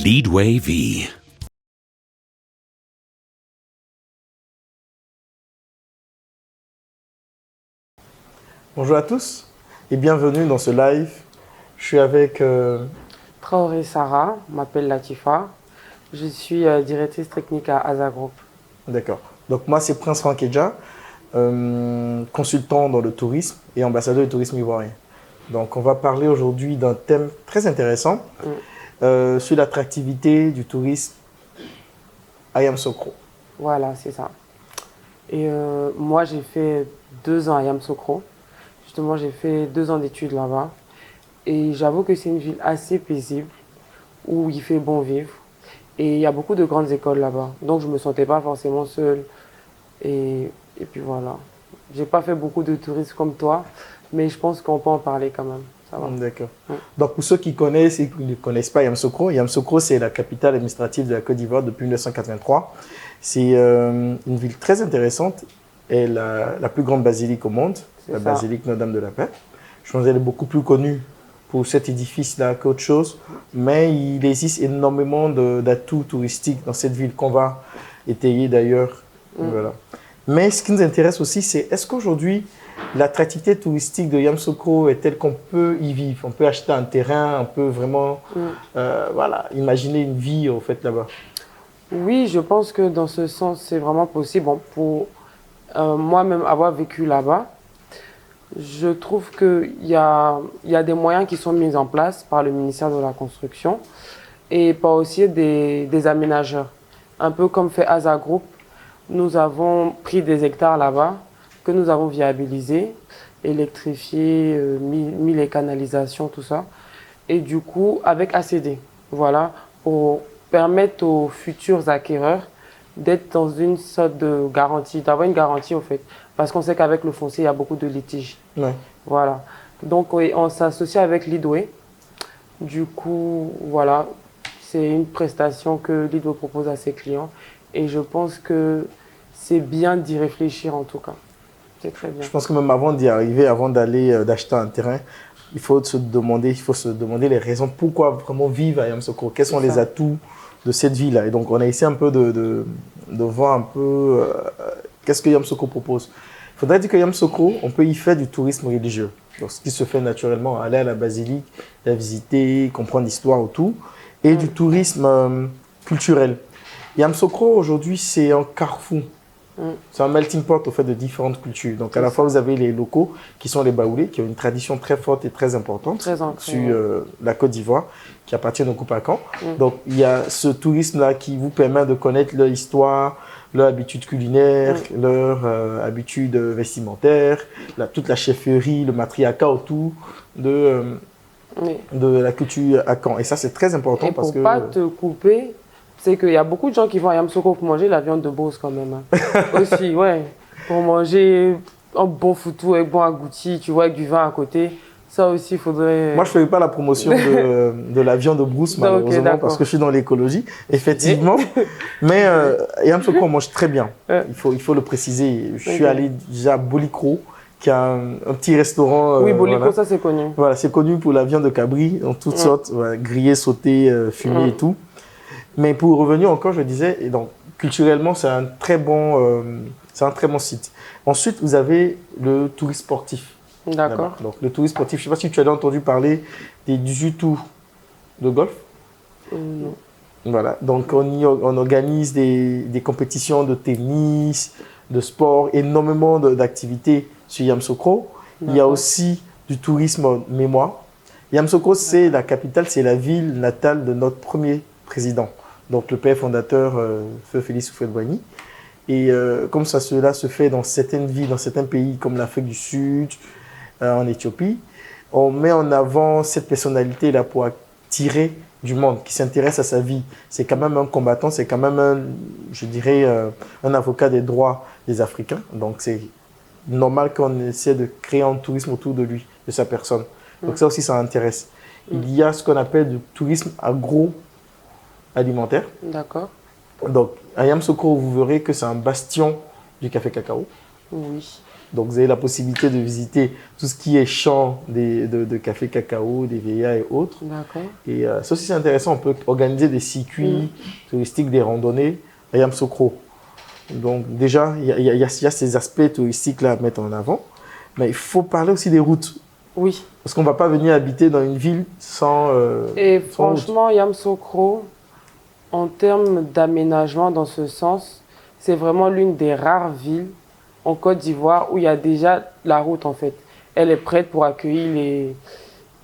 Leadway V. Bonjour à tous et bienvenue dans ce live. Je suis avec Traoré Sarah, je m'appelle Latifa. Je suis directrice technique à Aza Group. D'accord. Donc moi c'est Prince Frankedja, consultant dans le tourisme et ambassadeur du tourisme ivoirien. Donc on va parler aujourd'hui d'un thème très intéressant sur l'attractivité du tourisme à Yamoussoukro. Voilà, c'est ça. Et moi j'ai fait 2 ans à Yamoussoukro. Justement, j'ai fait 2 ans d'études là-bas. Et j'avoue que c'est une ville assez paisible, où il fait bon vivre. Et il y a beaucoup de grandes écoles là-bas. Donc je ne me sentais pas forcément seule. Et puis voilà. J'ai pas fait beaucoup de tourisme comme toi, mais je pense qu'on peut en parler quand même. Ça va. D'accord. Ouais. Donc pour ceux qui connaissent et qui ne connaissent pas Yamoussoukro, Yamoussoukro c'est la capitale administrative de la Côte d'Ivoire depuis 1983. C'est une ville très intéressante et la plus grande basilique au monde, la ça. basilique Notre-Dame de la Paix. Je pense qu'elle est beaucoup plus connue pour cet édifice-là qu'autre chose, mais il existe énormément d'atouts touristiques dans cette ville qu'on va étayer d'ailleurs. Voilà. Mais ce qui nous intéresse aussi, c'est est-ce qu'aujourd'hui, l'attractivité touristique de Yamoussoukro est telle qu'on peut y vivre? On peut acheter un terrain, on peut vraiment voilà, imaginer une vie en fait, là-bas. Oui, je pense que dans ce sens, c'est vraiment possible. Bon, pour moi-même avoir vécu là-bas, je trouve qu'il y a des moyens qui sont mis en place par le ministère de la Construction et par aussi des aménageurs. Un peu comme fait Aza Group, nous avons pris des hectares là-bas que nous avons viabilisés, électrifiés, mis les canalisations, tout ça. Et du coup, avec ACD, voilà, pour permettre aux futurs acquéreurs d'être dans une sorte de garantie, d'avoir une garantie au fait. Parce qu'on sait qu'avec le foncier, il y a beaucoup de litiges. Ouais. Voilà. Donc, oui, on s'associe avec Leadway. Du coup, voilà, c'est une prestation que Leadway propose à ses clients. Et je pense que c'est bien d'y réfléchir en tout cas. C'est très bien. Je pense que même avant d'y arriver, avant d'aller d'acheter un terrain, il faut se demander les raisons pourquoi vraiment vivre à Yamoussoukro. Quels sont les atouts de cette ville-là? Et donc, on a essayé un peu de voir un peu qu'est-ce que Yamoussoukro propose. Il faudrait dire que Yamoussoukro, on peut y faire du tourisme religieux. Donc, ce qui se fait naturellement, aller à la basilique, la visiter, comprendre l'histoire autour, et du tourisme culturel. Yamoussoukro, aujourd'hui, c'est un carrefour. C'est un melting pot au fait de différentes cultures. Donc à la fois vous avez les locaux qui sont les Baoulés, qui ont une tradition très forte et très importante sur la Côte d'Ivoire, qui appartiennent au Coupacan. Donc il y a ce tourisme-là qui vous permet de connaître leur histoire, leur habitude culinaire, leur habitude vestimentaire, toute la chefferie, le matriarcat autour de la culture Akan. Et ça c'est très important parce que... pour pas te couper, c'est qu'il y a beaucoup de gens qui vont à Yamoussoukro pour manger la viande de Beauce quand même. Hein. Aussi, ouais. Pour manger un bon foutou avec bon agouti, tu vois, avec du vin à côté. Ça aussi, il faudrait... Moi, je ne fais pas la promotion de la viande de brousse, malheureusement, parce que je suis dans l'écologie, effectivement. Mais Yamoussoukro, on mange très bien. Il faut le préciser. Je suis allé déjà à Bolikro, qui a un petit restaurant. Oui, Bolikro, voilà. Ça, c'est connu. Voilà, c'est connu pour la viande de cabri, en toutes sortes, voilà, grillée, sautée, fumée et tout. Mais pour revenir encore, je disais, et donc, culturellement, c'est un très bon site. Ensuite, vous avez le tourisme sportif. D'accord. Donc, le tourisme sportif, je ne sais pas si tu as entendu parler des 18 tours de golf. Non. Voilà, donc on organise des compétitions de tennis, de sport, énormément d'activités sur Yamoussoukro. Il y a aussi du tourisme mémoire. Yamoussoukro, c'est la capitale, c'est la ville natale de notre premier président. Donc le père fondateur, Feu Félix Houphouët-Boigny. Et comme cela se fait dans certaines villes, dans certains pays comme l'Afrique du Sud, en Éthiopie, on met en avant cette personnalité-là pour attirer du monde qui s'intéresse à sa vie. C'est quand même un combattant, c'est quand même je dirais, un avocat des droits des Africains. Donc c'est normal qu'on essaie de créer un tourisme autour de lui, de sa personne. Donc ça aussi, ça intéresse. Il y a ce qu'on appelle du tourisme agroalimentaire. D'accord. Donc, à Yamoussoukro, vous verrez que c'est un bastion du café cacao. Oui. Donc, vous avez la possibilité de visiter tout ce qui est champs de café cacao, des vieillards et autres. D'accord. Et ça aussi, c'est intéressant. On peut organiser des circuits touristiques, des randonnées à Yamoussoukro. Donc, déjà, il y a ces aspects touristiques-là à mettre en avant. Mais il faut parler aussi des routes. Oui. Parce qu'on ne va pas venir habiter dans une ville sans. Et sans franchement, Yamoussoukro, en termes d'aménagement dans ce sens, c'est vraiment l'une des rares villes en Côte d'Ivoire où il y a déjà la route en fait. Elle est prête pour accueillir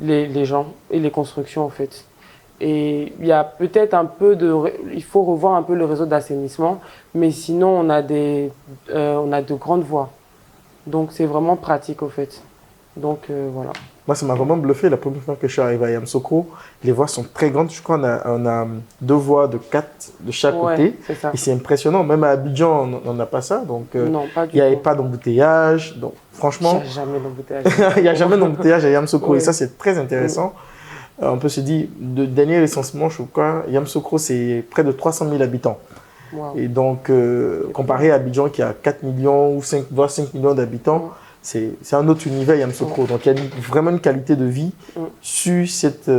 les gens et les constructions en fait. Et il y a peut-être un peu il faut revoir un peu le réseau d'assainissement, mais sinon on a de grandes voies. Donc c'est vraiment pratique au fait. Donc voilà. Moi, ça m'a vraiment bluffé la première fois que je suis arrivé à Yamoussoukro. Les voies sont très grandes. Je crois qu'on a 2 voies de 4 de chaque côté. C'est ça. Et c'est impressionnant. Même à Abidjan, on n'a pas ça. Donc, Non, pas du il n'y avait tout. pas d'embouteillage. Donc, franchement, Il n'y a jamais d'embouteillage. il n'y a jamais d'embouteillage à Yamoussoukro. Oui. Et ça, c'est très intéressant. On peut se dire, de dernier recensement, je crois, Yamoussoukro, c'est près de 300 000 habitants. Wow. Et donc, comparé à Abidjan, qui a 4 millions ou 5, voire 5 millions d'habitants, c'est un autre univers, Yamoussoukro. Donc, il y a vraiment une qualité de vie sur cette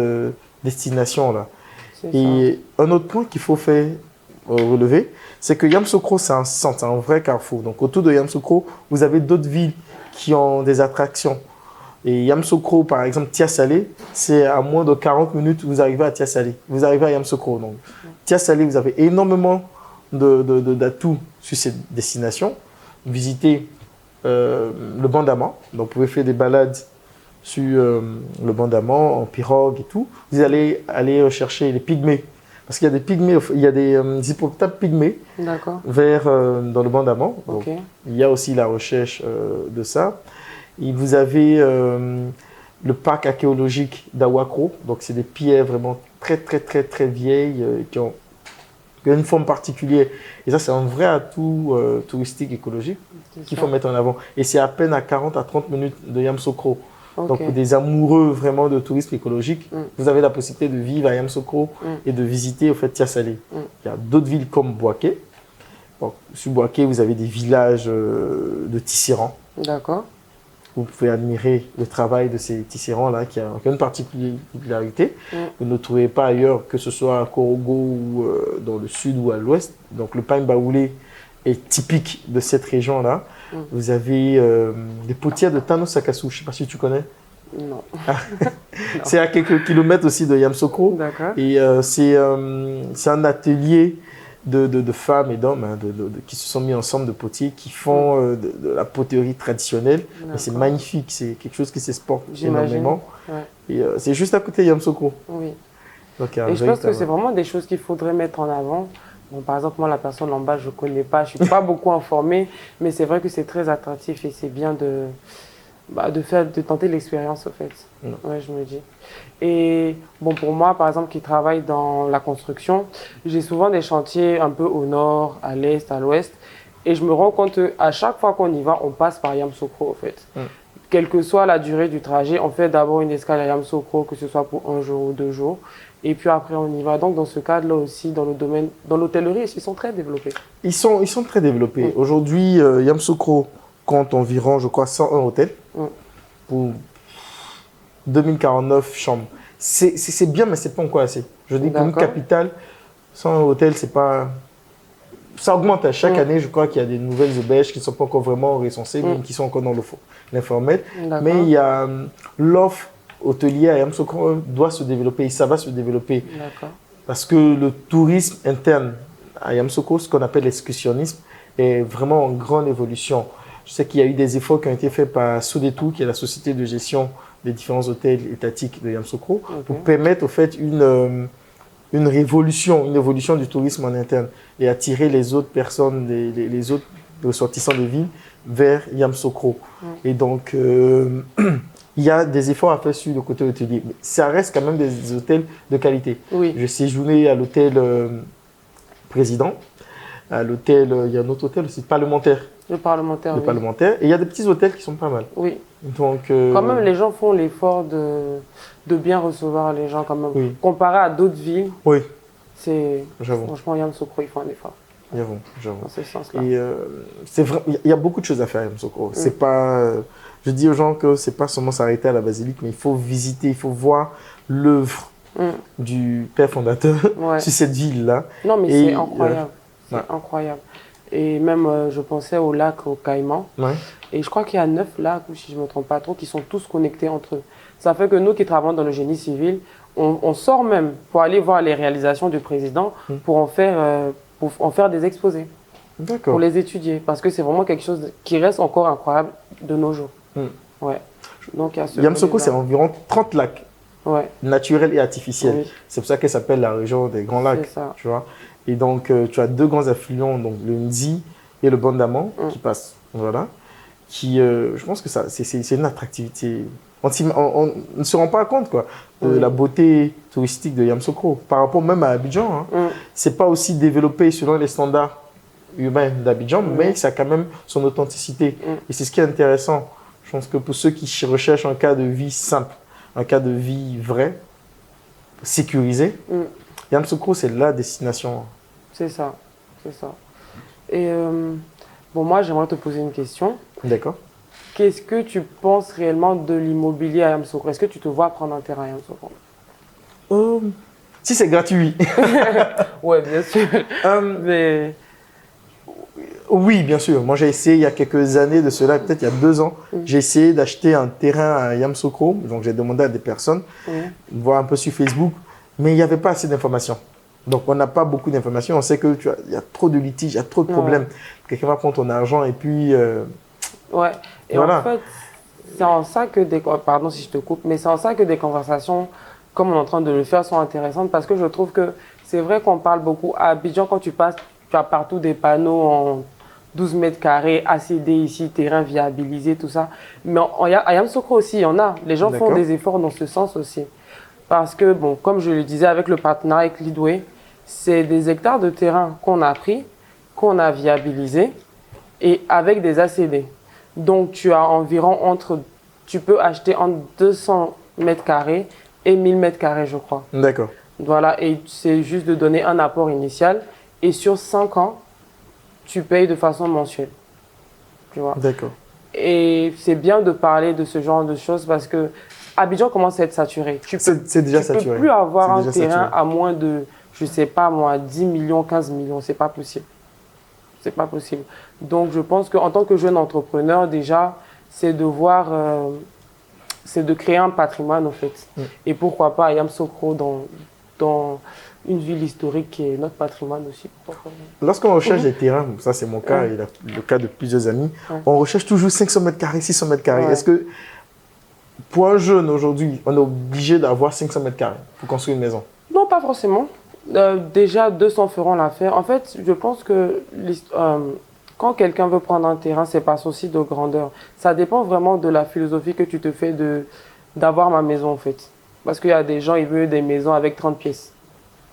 destination-là. Et un autre point qu'il faut faire relever, c'est que Yamoussoukro, c'est un centre, c'est un vrai carrefour. Donc, autour de Yamoussoukro, vous avez d'autres villes qui ont des attractions. Et Yamoussoukro, par exemple, Tia-Salé, c'est à moins de 40 minutes, vous arrivez à Tia-Salé. Vous arrivez à Yamoussoukro. Donc, Tia-Salé, vous avez énormément d'atouts sur cette destination. Visitez le banc d'Aman. Donc, vous pouvez faire des balades sur le banc d'Aman, en pirogue et tout. Vous allez aller chercher les pygmées. Parce qu'il y a des pygmées, il y a des hippopotames pygmées dans le banc d'Aman. Okay. Il y a aussi la recherche de ça. Et vous avez le parc archéologique d'Awakro. Donc, c'est des pierres vraiment très, très, très, très vieilles qui ont une forme particulière. Et ça, c'est un vrai atout touristique, écologique qu'il faut mettre en avant. Et c'est à peine à 40 à 30 minutes de Yamoussoukro. Okay. Donc, pour des amoureux vraiment de tourisme écologique, vous avez la possibilité de vivre à Yamoussoukro et de visiter au fait Tia-Salé. Il y a d'autres villes comme Bouaké. Bon, sur Bouaké, vous avez des villages de tisserands. D'accord. Vous pouvez admirer le travail de ces tisserands-là qui a une particularité. Vous ne trouvez pas ailleurs, que ce soit à Korogo ou dans le sud ou à l'ouest. Donc le pain baoulé est typique de cette région-là. Vous avez des potières de Tano Sakasu, je ne sais pas si tu connais. Non. C'est à quelques kilomètres aussi de Yamoussoukro. D'accord. Et c'est un atelier de femmes et d'hommes qui se sont mis ensemble de potiers, qui font de la poterie traditionnelle. Et c'est magnifique, c'est quelque chose qui s'exporte énormément. Ouais. Et c'est juste à côté de Yamoussoukro. Oui. Donc, et je pense que c'est vraiment des choses qu'il faudrait mettre en avant. Bon, par exemple, moi, la personne en bas, je ne connais pas, je ne suis pas beaucoup informée, mais c'est vrai que c'est très attractif et c'est bien de tenter l'expérience, en fait. Ouais, je me dis. Et bon, pour moi, par exemple, qui travaille dans la construction, j'ai souvent des chantiers un peu au nord, à l'est, à l'ouest. Et je me rends compte qu'à chaque fois qu'on y va, on passe par Yamoussoukro, en fait. Quelle que soit la durée du trajet, on fait d'abord une escale à Yamoussoukro, que ce soit pour 1 jour ou 2 jours. Et puis après, on y va. Donc, dans ce cadre-là aussi, dans l'hôtellerie, ils sont très développés. Ils sont très développés. Aujourd'hui, Yamoussoukro compte environ, je crois, 101 hôtels pour 2049 chambres. C'est bien, mais ce n'est pas encore assez. Je dis pour une capitale, 101 hôtels, c'est pas... Ça augmente à chaque année. Je crois qu'il y a des nouvelles auberges qui ne sont pas encore vraiment recensées, mais qui sont encore dans l'informel. Mais il y a l'offre hôtelière à Yamoussoukro doit se développer et ça va se développer. Parce que le tourisme interne à Yamoussoukro, ce qu'on appelle l'excursionnisme, est vraiment en grande évolution. Je sais qu'il y a eu des efforts qui ont été faits par Sodetou, qui est la société de gestion des différents hôtels étatiques de Yamoussoukro, pour permettre au fait une évolution du tourisme en interne et attirer les autres personnes, les autres ressortissants de ville vers Yamoussoukro. Et donc, il y a des efforts à faire sur le côté hôtelier. Mais ça reste quand même des hôtels de qualité. J'ai séjourné à l'hôtel Président, à l'hôtel, il y a un autre hôtel aussi, Parlementaire. Le Parlementaire, Parlementaire. Et il y a des petits hôtels qui sont pas mal. Oui. Donc, quand même, les gens font l'effort de bien recevoir les gens quand même. Comparé à d'autres villes, oui. c'est franchement Yamoussoukro, ils font un effort. J'avoue. dans ce sens-là. Et c'est vrai, il y a beaucoup de choses à faire à Yamoussoukro. C'est pas, je dis aux gens que c'est pas seulement s'arrêter à la basilique, mais il faut visiter, il faut voir l'œuvre du père fondateur sur cette ville-là. Non, mais c'est incroyable. C'est ouais. incroyable. Et même, je pensais au lac au Caïman. Ouais. Et je crois qu'il y a 9 lacs, ou si je ne me trompe pas trop, qui sont tous connectés entre eux. Ça fait que nous qui travaillons dans le génie civil, on sort même pour aller voir les réalisations du président pour en faire des exposés. Pour les étudier. Parce que c'est vraiment quelque chose qui reste encore incroyable de nos jours. Ouais. Donc, Yamoussoukro, c'est environ 30 lacs. Ouais. Naturels et artificiels. Oui. C'est pour ça qu'elle s'appelle la région des Grands Lacs. Tu vois. Et donc, tu as deux grands affluents, donc le Ndzi et le Bandamant, qui passent. Voilà. Qui, je pense que c'est une attractivité. On ne se rend pas compte quoi, de la beauté touristique de Yamoussoukro. Par rapport même à Abidjan, c'est pas aussi développé selon les standards urbains d'Abidjan, mais ça a quand même son authenticité. Et c'est ce qui est intéressant. Je pense que pour ceux qui recherchent un cas de vie simple, un cas de vie vrai, sécurisé, Yamoussoukro, c'est la destination. C'est ça, c'est ça. Et bon, moi, j'aimerais te poser une question. D'accord. Qu'est-ce que tu penses réellement de l'immobilier à Yamoussoukro? Est-ce que tu te vois prendre un terrain à Yamoussoukro? Si c'est gratuit. Ouais, bien sûr. Mais... Oui, bien sûr. Moi, j'ai essayé il y a quelques années de cela, peut-être il y a 2 ans, j'ai essayé d'acheter un terrain à Yamoussoukro. Donc, j'ai demandé à des personnes, voir un peu sur Facebook, mais il n'y avait pas assez d'informations. Donc, on n'a pas beaucoup d'informations. On sait qu'il y a trop de litiges, il y a trop de problèmes. Quelqu'un va prendre ton argent et puis... Ouais. Et voilà. En fait, c'est en ça que pardon si je te coupe, mais c'est en ça que des conversations, comme on est en train de le faire, sont intéressantes parce que je trouve que c'est vrai qu'on parle beaucoup. À Abidjan, quand tu passes, tu as partout des panneaux en 12 mètres carrés, ACD ici, terrain viabilisé, tout ça. Mais à Yamoussoukro aussi, il y en a. Les gens font des efforts dans ce sens aussi. Parce que, bon, comme je le disais, avec le partenariat avec Leadway, c'est des hectares de terrain qu'on a pris, qu'on a viabilisé et avec des ACD. Donc, tu as environ tu peux acheter entre 200 mètres carrés et 1000 mètres carrés, je crois. D'accord. Voilà, et c'est juste de donner un apport initial. Et sur 5 ans, tu payes de façon mensuelle. Tu vois. D'accord. Et c'est bien de parler de ce genre de choses parce que Abidjan commence à être saturé. C'est déjà saturé. Tu ne peux plus avoir un terrain à moins de, je ne sais pas moi, 10 millions, 15 millions. Ce n'est pas possible. C'est pas possible. Donc, je pense qu'en tant que jeune entrepreneur, déjà, c'est de voir, c'est de créer un patrimoine, en fait. Et pourquoi pas à Yamoussoukro, dans une ville historique qui est notre patrimoine aussi. Lorsqu'on recherche des terrains, ça c'est mon cas et le cas de plusieurs amis, on recherche toujours 500 mètres carrés, 600 mètres carrés. Est-ce que, pour un jeune aujourd'hui, on est obligé d'avoir 500 mètres carrés pour construire une maison? Non, pas forcément. Déjà, 200 feront l'affaire. En fait, je pense que quand quelqu'un veut prendre un terrain, c'est pas souci de grandeur. Ça dépend vraiment de la philosophie que tu te fais d'avoir ma maison, en fait. Parce qu'il y a des gens, ils veulent des maisons avec 30 pièces.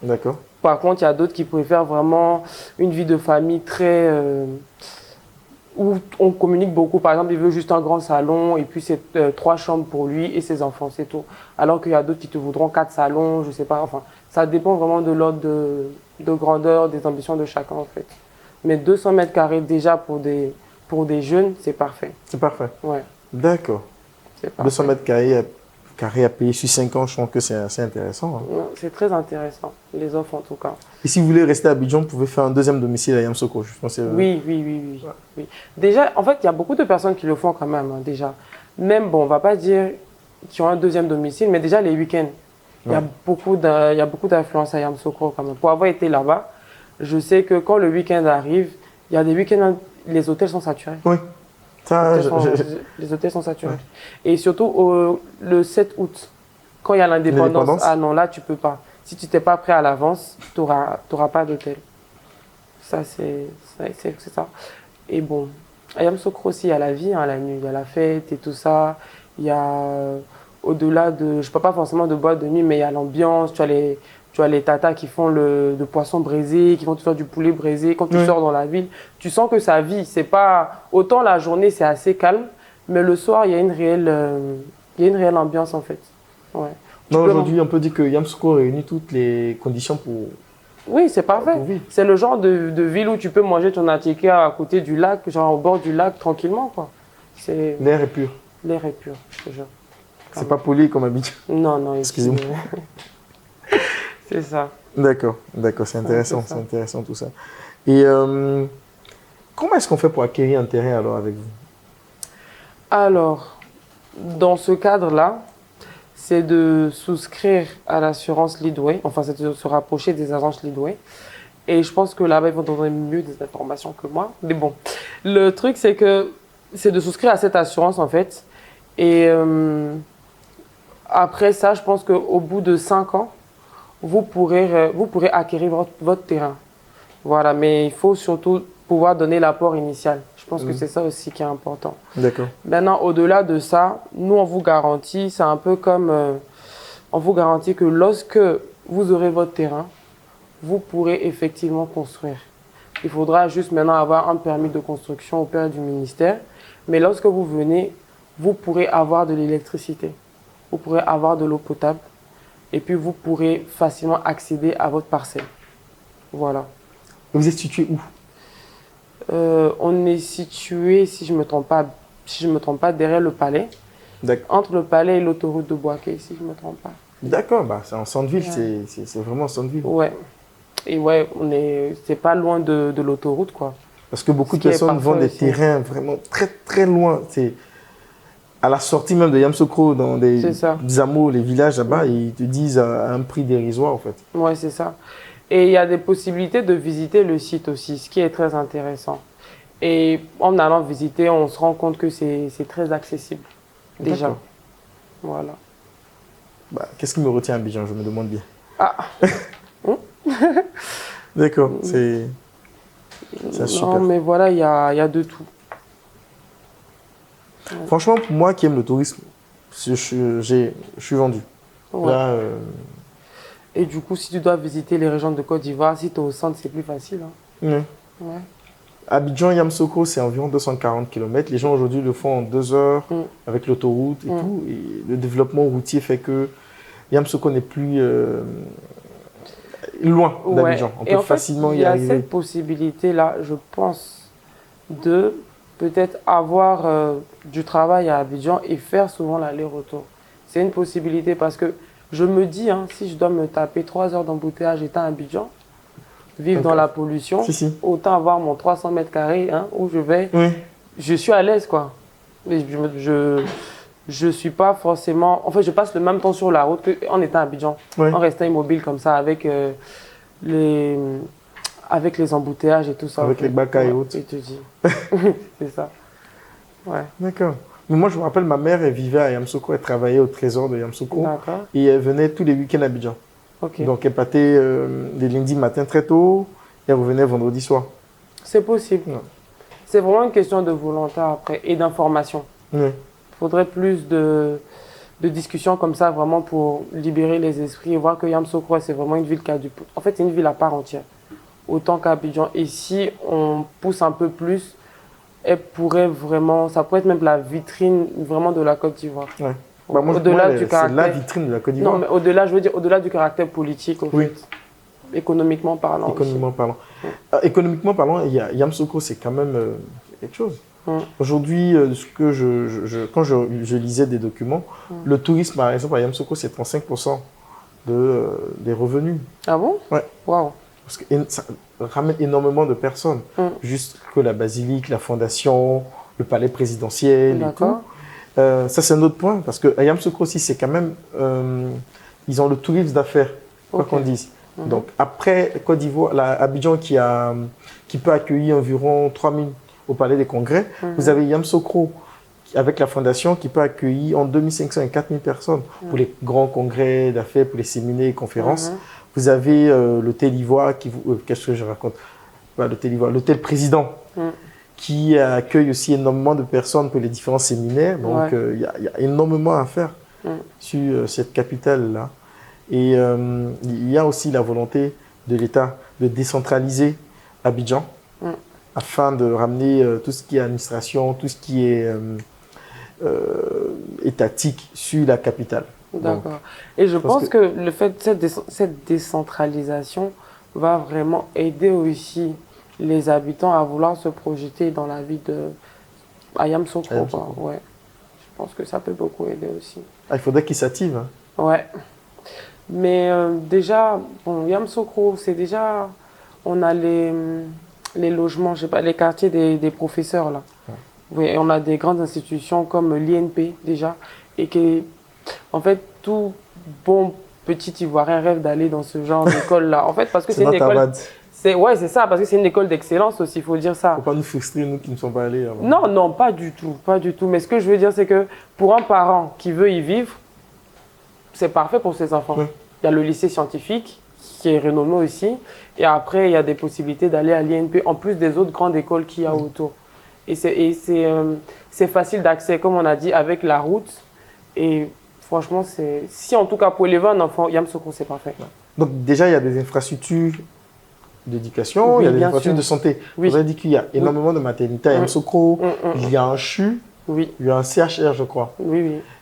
D'accord. Par contre, il y a d'autres qui préfèrent vraiment une vie de famille très... où on communique beaucoup. Par exemple, il veut juste un grand salon et puis c'est 3 chambres pour lui et ses enfants, c'est tout. Alors qu'il y a d'autres qui te voudront 4 salons, je sais pas. Enfin, ça dépend vraiment de l'ordre de grandeur, des ambitions de chacun en fait. Mais 200 mètres carrés déjà pour des jeunes, c'est parfait. C'est parfait. Ouais. D'accord. 200 mètres carrés à payer sur 5 ans, je trouve que c'est assez intéressant. Hein. C'est très intéressant, les offres en tout cas. Et si vous voulez rester à Abidjan, vous pouvez faire un deuxième domicile à Yamoussoukro. Je pense oui. Déjà, en fait, il y a beaucoup de personnes qui le font quand même, hein, déjà. Même, bon, on ne va pas dire qu'ils ont un deuxième domicile, mais déjà les week-ends. Il y a beaucoup d'influence à Yamoussoukro quand même. Pour avoir été là-bas, je sais que quand le week-end arrive, il y a des week-ends, les hôtels sont saturés. Oui. Les hôtels sont saturés. Ouais. Et surtout, le 7 août, quand il y a l'indépendance, ah non, là, tu ne peux pas. Si tu n'es pas prêt à l'avance, tu n'auras pas d'hôtel. Ça, c'est ça. Et bon, à Yamoussoukro aussi, il y a la vie, hein, la nuit, il y a la fête et tout ça. Il y a, au-delà de, je ne parle pas forcément de boîte de nuit, mais il y a l'ambiance, tu as les tatas qui font le poisson braisé, qui vont te faire du poulet braisé. Quand tu sors dans la ville, tu sens que ça vit. C'est pas autant la journée, c'est assez calme, mais le soir, il y a une réelle ambiance en fait. Ouais. Non, aujourd'hui, on peut dire que Yamoussoukro réunit toutes les conditions Oui, c'est parfait. pour vivre. C'est le genre de ville où tu peux manger ton attiqué à côté du lac, genre au bord du lac, tranquillement, quoi. L'air est pur. L'air est pur, je te jure. C'est pas poli comme Abidjan. Non, non, ici, Excusez-moi. c'est ça. D'accord, c'est intéressant, c'est ça. c'est intéressant tout ça. Et comment est-ce qu'on fait pour acquérir un terrain alors avec vous? Alors, dans ce cadre-là, c'est de souscrire à l'assurance Leadway, enfin, c'est de se rapprocher des agences Leadway. Et je pense que là-bas, ils vont donner mieux des informations que moi. Mais bon, le truc, c'est de souscrire à cette assurance, en fait. Et après ça, je pense qu'au bout de 5 ans, vous pourrez acquérir votre terrain. Voilà, mais il faut surtout pouvoir donner l'apport initial. Je pense que c'est ça aussi qui est important. D'accord. Maintenant, au-delà de ça, nous, on vous garantit, c'est un peu comme, on vous garantit que lorsque vous aurez votre terrain, vous pourrez effectivement construire. Il faudra juste maintenant avoir un permis de construction auprès du ministère. Mais lorsque vous venez, vous pourrez avoir de l'électricité, vous pourrez avoir de l'eau potable et puis vous pourrez facilement accéder à votre parcelle. Voilà. Vous êtes situé où? On est situé, si je ne me trompe pas, derrière le palais. Entre le palais et l'autoroute de Boaké, si je ne me trompe pas. D'accord, bah, c'est en centre-ville, Ouais. c'est vraiment en centre-ville. Ouais. Et ouais, c'est pas loin de l'autoroute, quoi. Parce que beaucoup de personnes vendent des terrains vraiment très très loin. C'est à la sortie même de Yamoussoukro, dans des hameaux, les villages là-bas, ils te disent à un prix dérisoire en fait. Ouais, c'est ça. Et il y a des possibilités de visiter le site aussi, ce qui est très intéressant. Et en allant visiter, on se rend compte que c'est très accessible, déjà. Voilà. Bah, qu'est-ce qui me retient à Abidjan, je me demande bien. Ah. D'accord, c'est super. Non, mais voilà, il y a de tout. Franchement, pour moi qui aime le tourisme, je suis vendu. Ouais. Là, Et du coup, si tu dois visiter les régions de Côte d'Ivoire, si tu es au centre, c'est plus facile. Hein. Ouais. Abidjan, Yamoussoukro, c'est environ 240 km. Les gens aujourd'hui le font en 2 heures avec l'autoroute et tout. Et le développement routier fait que Yamoussoukro n'est plus loin d'Abidjan. On peut facilement y arriver. Il y a cette possibilité-là, je pense, de peut-être avoir du travail à Abidjan et faire souvent l'aller-retour. C'est une possibilité parce que je me dis, hein, si je dois me taper 3 heures d'embouteillage étant à Abidjan, vivre dans la pollution, autant avoir mon 300 mètres carrés où je vais, je suis à l'aise, quoi. Je suis pas forcément... En fait, je passe le même temps sur la route qu'en étant à Abidjan, en restant immobile comme ça, avec les embouteillages et tout ça. Avec les bacas et autres. Et tu dis. C'est ça. Ouais. D'accord. Mais moi, je me rappelle, ma mère, elle vivait à Yamoussoukro, elle travaillait au trésor de Yamoussoukro. Et elle venait tous les week-ends à Abidjan. Donc, elle partait les lundis matin très tôt et elle revenait vendredi soir. C'est possible. C'est vraiment une question de volonté après et d'information. Il faudrait plus de discussions comme ça vraiment pour libérer les esprits et voir que Yamoussoukro, c'est vraiment une ville qui a du... En fait, c'est une ville à part entière. Autant qu'Abidjan. Et si on pousse un peu plus, elle pourrait vraiment... Ça pourrait être même la vitrine vraiment de la Côte d'Ivoire. Bah moi, au-delà du caractère... C'est la vitrine de la Côte d'Ivoire. Non, mais au-delà, je veux dire, au-delà du caractère politique, en fait. Économiquement parlant. Économiquement parlant, Yamoussoukro, c'est quand même quelque chose. Aujourd'hui, quand je lisais des documents, le tourisme, par exemple, à Yamoussoukro, c'est 35% des revenus. Ah bon? Ouais. Waouh. Parce que ça ramène énormément de personnes. Juste que la basilique, la fondation, le palais présidentiel et tout. Ça, c'est un autre point. Parce qu'à Yamoussoukro aussi, c'est quand même... ils ont le tourisme d'affaires, quoi qu'on dise. Donc, après Côte d'Ivoire, Abidjan qui peut accueillir environ 3000 au Palais des Congrès, vous avez Yamoussoukro avec la fondation qui peut accueillir entre 2500 et 4000 personnes pour les grands congrès d'affaires, pour les séminaires et conférences. Vous avez l'hôtel Ivoire qu'est-ce que je raconte? L'hôtel Ivoire, l'hôtel Président qui accueille aussi énormément de personnes pour les différents séminaires. Donc, il y a énormément à faire sur cette capitale-là. Et il y a aussi la volonté de l'État de décentraliser Abidjan afin de ramener tout ce qui est administration, tout ce qui est étatique sur la capitale. D'accord. Et je pense que le fait de cette décentralisation va vraiment aider aussi les habitants à vouloir se projeter dans la vie de Yamoussoukro, quoi. Ouais. Je pense que ça peut beaucoup aider aussi. Ah, il faudrait qu'ils s'activent. Hein. Ouais. Mais déjà, bon, Yamoussoukro, c'est déjà, on a les logements, je sais pas, les quartiers des professeurs là. Ouais. Oui, et on a des grandes institutions comme l'INP déjà, et qui, en fait, tout bon petit Ivoirien rêve d'aller dans ce genre d'école là. En fait, parce que c'est une école. Ouais, c'est ça, parce que c'est une école d'excellence aussi, il faut dire ça. Il ne faut pas nous frustrer, nous qui ne sommes pas allés. Avant. Non, non, pas du tout, pas du tout. Mais ce que je veux dire, c'est que pour un parent qui veut y vivre, c'est parfait pour ses enfants. Ouais. Il y a le lycée scientifique, qui est renommé aussi. Et après, il y a des possibilités d'aller à l'INP, en plus des autres grandes écoles qu'il y a autour. Et c'est facile d'accès, comme on a dit, avec la route. Et franchement, si en tout cas pour élever un enfant, Yamoussoukro, c'est parfait. Donc déjà, il y a des infrastructures d'éducation, oui, il y a des infrastructures de santé. Oui. Vous avez dit qu'il y a énormément de maternité à Yamoussoukro, il y a un CHU, il y a un CHR, je crois,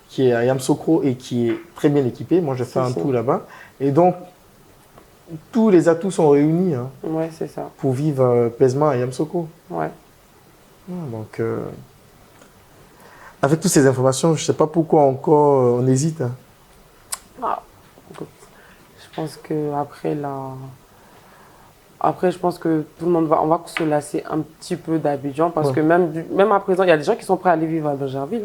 qui est à Yamoussoukro et qui est très bien équipé. Moi, j'ai fait un tour là-bas. Et donc, tous les atouts sont réunis hein, c'est ça. Pour vivre paisemment à Yamoussoukro. Ouais. Donc, avec toutes ces informations, je ne sais pas pourquoi encore on hésite. Hein. Ah, écoute, je pense qu'après Après, je pense que tout le monde on va se lasser un petit peu d'Abidjan parce que même à présent, il y a des gens qui sont prêts à aller vivre à Bergerville.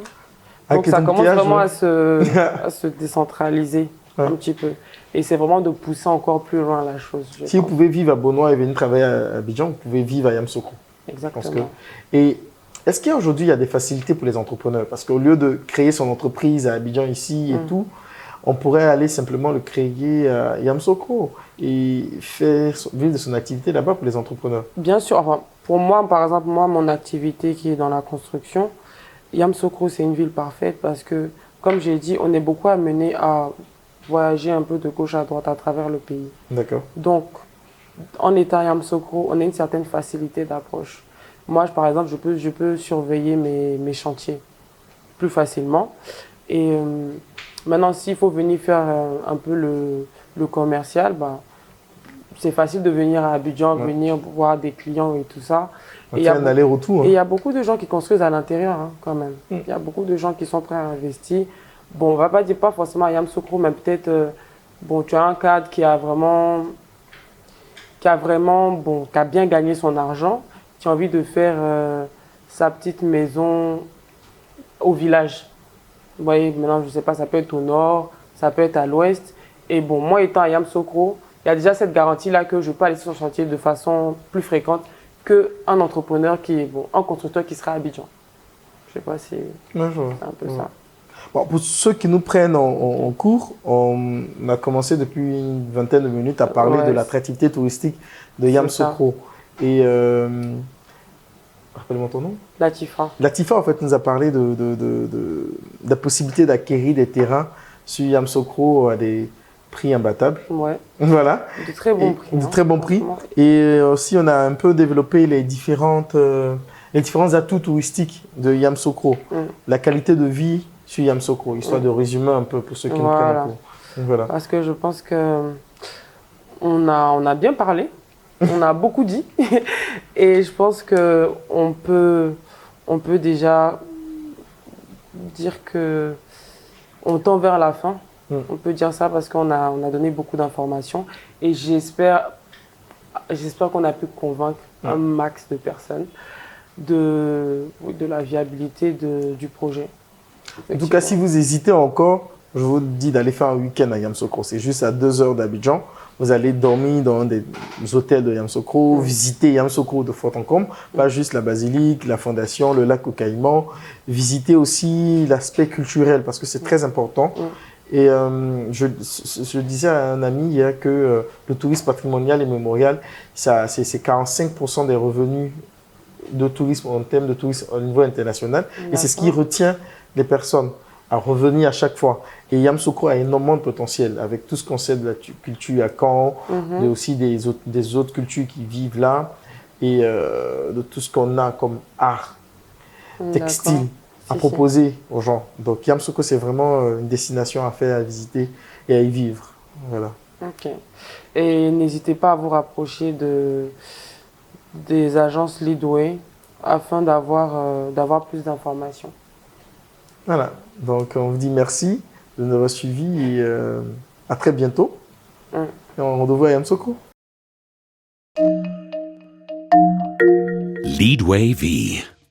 Hein. Donc, ça commence vraiment à se décentraliser un petit peu. Et c'est vraiment de pousser encore plus loin la chose. Si vous pouvez vivre à Bonois et venir travailler à Abidjan, vous pouvez vivre à Yamoussoukro. Exactement. Et est-ce qu'aujourd'hui, il y a des facilités pour les entrepreneurs? Parce qu'au lieu de créer son entreprise à Abidjan ici et tout, on pourrait aller simplement le créer à Yamoussoukro et faire vivre de son activité là-bas pour les entrepreneurs. Bien sûr. Enfin, pour moi, par exemple, mon activité qui est dans la construction, Yamoussoukro, c'est une ville parfaite parce que, comme j'ai dit, on est beaucoup amené à voyager un peu de gauche à droite à travers le pays. D'accord. Donc, en étant à Yamoussoukro, on a une certaine facilité d'approche. Moi, par exemple, je peux surveiller mes chantiers plus facilement. Et maintenant, s'il faut venir faire un peu le commercial, c'est facile de venir à Abidjan, venir voir des clients et tout ça. Et il y a un aller-retour. Et il y a beaucoup de gens qui construisent à l'intérieur hein, quand même. Il y a beaucoup de gens qui sont prêts à investir. Bon, on ne va pas dire pas forcément à Yamoussoukro, mais peut-être, tu as un cadre qui a bien gagné son argent, qui a envie de faire sa petite maison au village. Vous voyez, maintenant, je ne sais pas, ça peut être au nord, ça peut être à l'ouest. Et bon, moi étant à Yamoussoukro, il y a déjà cette garantie-là que je peux aller sur son chantier de façon plus fréquente qu'un entrepreneur un constructeur qui sera à Abidjan. Je ne sais pas si c'est un peu ça. Bon, pour ceux qui nous prennent en cours, on a commencé depuis une vingtaine de minutes à parler de l'attractivité touristique de Yamoussoukro. Et rappelle-moi ton nom. Latifa. Latifa, en fait, nous a parlé de la possibilité d'acquérir des terrains sur Yamoussoukro à des prix imbattables. Ouais. Voilà. De très bons prix. De très bons prix. Et aussi, on a un peu développé les différents atouts touristiques de Yamoussoukro. La qualité de vie sur Yamoussoukro, histoire de résumer un peu pour ceux qui nous prennent en cours. Voilà. Parce que je pense qu'on a bien parlé. On a beaucoup dit et je pense qu'on peut déjà dire qu'on tend vers la fin. On peut dire ça parce qu'on a donné beaucoup d'informations et j'espère qu'on a pu convaincre un max de personnes de la viabilité du projet. En tout cas, si vous hésitez encore, je vous dis d'aller faire un week-end à Yamoussoukro. C'est juste à 2 heures d'Abidjan. Vous allez dormir dans des hôtels de Yamoussoukro, visiter Yamoussoukro de fond en comble, pas juste la basilique, la fondation, le lac aux Caïmans. Visiter aussi l'aspect culturel parce que c'est très important. Et je disais à un ami hier que le tourisme patrimonial et mémorial, c'est 45% des revenus de tourisme en termes de tourisme au niveau international. Et c'est ce qui retient les personnes à revenir à chaque fois. Et Yamoussoukro a énormément de potentiel avec tout ce qu'on sait de la culture à Caen, mais aussi des autres cultures qui vivent là et de tout ce qu'on a comme art textile à proposer aux gens. Donc Yamoussoukro, c'est vraiment une destination à faire, à visiter et à y vivre. Voilà. Ok. Et n'hésitez pas à vous rapprocher des agences Leadway afin d'avoir plus d'informations. Voilà, donc on vous dit merci de nous avoir suivis et à très bientôt. Mm. Et on vous revoit à Yamoussoukro. Leadway V.